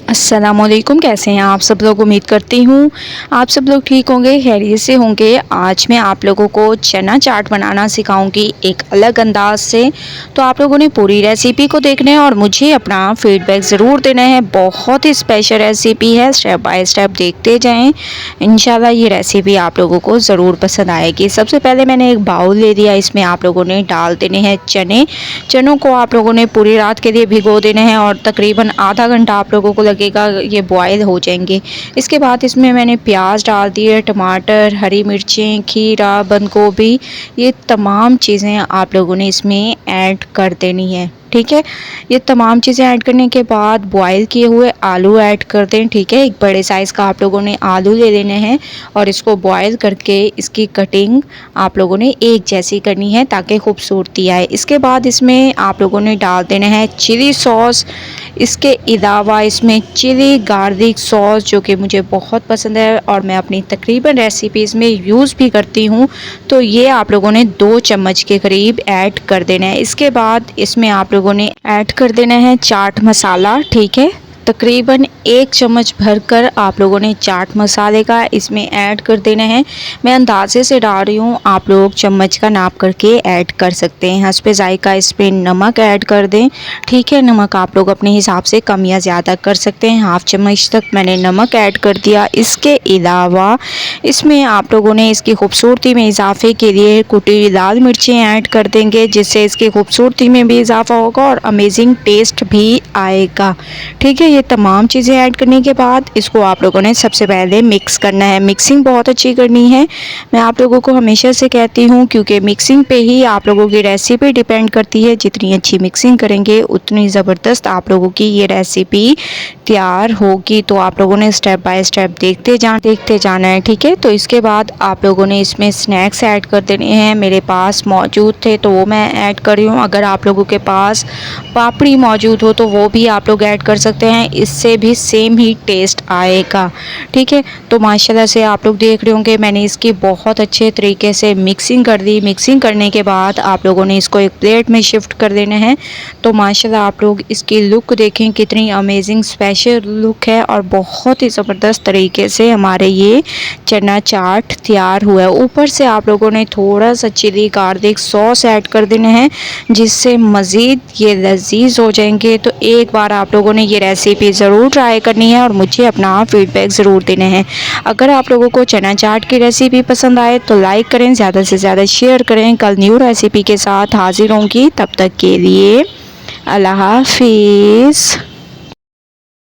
अस्सलामुअलैकुम, कैसे हैं आप सब लोग। उम्मीद करती हूँ आप सब लोग ठीक होंगे, खैरियत से होंगे। आज मैं आप लोगों को चना चाट बनाना सिखाऊंगी एक अलग अंदाज से। तो आप लोगों ने पूरी रेसिपी को देखना है और मुझे अपना फीडबैक ज़रूर देना है। बहुत ही स्पेशल रेसिपी है, स्टेप बाय स्टेप देखते जाएँ। इंशाल्लाह ये रेसिपी आप लोगों को ज़रूर पसंद आएगी। सबसे पहले मैंने एक बाउल ले लिया, इसमें आप लोगों ने डाल देने हैं चने। चनों को आप लोगों ने पूरी रात के लिए भिगो देने हैं और तकरीबन आधा घंटा आप लोगों को लगेगा, ये बॉयल हो जाएंगे। इसके बाद इसमें मैंने प्याज डाल दिए, टमाटर, हरी मिर्चें, खीरा, बंद गोभी, ये तमाम चीज़ें आप लोगों ने इसमें ऐड कर देनी है। ठीक है, ये तमाम चीज़ें ऐड करने के बाद बॉयल किए हुए आलू ऐड कर दें। ठीक है, एक बड़े साइज़ का आप लोगों ने आलू ले लेने हैं और इसको बॉयल करके इसकी कटिंग आप लोगों ने एक जैसी करनी है ताकि खूबसूरती आए। इसके बाद इसमें आप लोगों ने डाल देना है चिली सॉस। इसके अलावा इसमें चिली गार्लिक सॉस, जो कि मुझे बहुत पसंद है और मैं अपनी तकरीबन रेसिपीज़ में यूज़ भी करती हूँ, तो ये आप लोगों ने 2 चम्मच के करीब ऐड कर देना है। इसके बाद इसमें आप लोगों ने ऐड कर देना है चाट मसाला। ठीक है, तकरीबन 1 चम्मच भरकर आप लोगों ने चाट मसाले का इसमें ऐड कर देना है। मैं अंदाजे से डाल रही हूँ, आप लोग चम्मच का नाप करके ऐड कर सकते हैं। हस्बे जायका इसमें नमक ऐड कर दें। ठीक है, नमक आप लोग अपने हिसाब से कम या ज़्यादा कर सकते हैं। हाफ चम्मच तक मैंने नमक ऐड कर दिया। इसके अलावा इसमें आप लोगों ने इसकी खूबसूरती में इजाफे के लिए कुटी हुई लाल मिर्चें ऐड कर देंगे, जिससे इसकी खूबसूरती में भी इजाफा होगा और अमेजिंग टेस्ट भी आएगा। ठीक है, ये तमाम चीज़ें ऐड करने के बाद इसको आप लोगों ने सबसे पहले मिक्स करना है। मिक्सिंग बहुत अच्छी करनी है, मैं आप लोगों को हमेशा से कहती हूँ, क्योंकि मिक्सिंग पे ही आप लोगों की रेसिपी डिपेंड करती है। जितनी अच्छी मिक्सिंग करेंगे उतनी ज़बरदस्त आप लोगों की ये रेसिपी तैयार होगी। तो आप लोगों ने स्टेप बाय स्टेप देखते जाना है। ठीक है, तो इसके बाद आप लोगों ने इसमें स्नैक्स ऐड कर देने हैं। मेरे पास मौजूद थे तो वो मैं ऐड कर रही हूँ। अगर आप लोगों के पास पापड़ी मौजूद हो तो वो भी आप लोग ऐड कर सकते हैं, इससे भी सेम ही टेस्ट आएगा। ठीक है, तो माशाल्लाह से आप लोग देख रहे होंगे मैंने इसकी बहुत अच्छे तरीके से मिक्सिंग कर दी। मिक्सिंग करने के बाद आप लोगों ने इसको एक प्लेट में शिफ्ट कर देना है। तो माशाल्लाह आप लोग इसकी लुक देखें, कितनी अमेजिंग स्पेशल लुक है और बहुत ही ज़बरदस्त तरीके से हमारे ये चना चाट तैयार हुआ है। ऊपर से आप लोगों ने थोड़ा सा चिली गार्लिक सॉस ऐड कर देना है, जिससे मज़ीद ये लजीज हो जाएंगे। तो एक बार आप लोगों ने ये रेसिपी ज़रूर ट्राई करनी है और मुझे अपना फीडबैक ज़रूर देना है। अगर आप लोगों को चना चाट की रेसिपी पसंद आए तो लाइक करें, ज़्यादा से ज़्यादा शेयर करें। कल न्यू रेसिपी के साथ हाजिर होंगी, तब तक के लिए अल्लाह हाफिज़।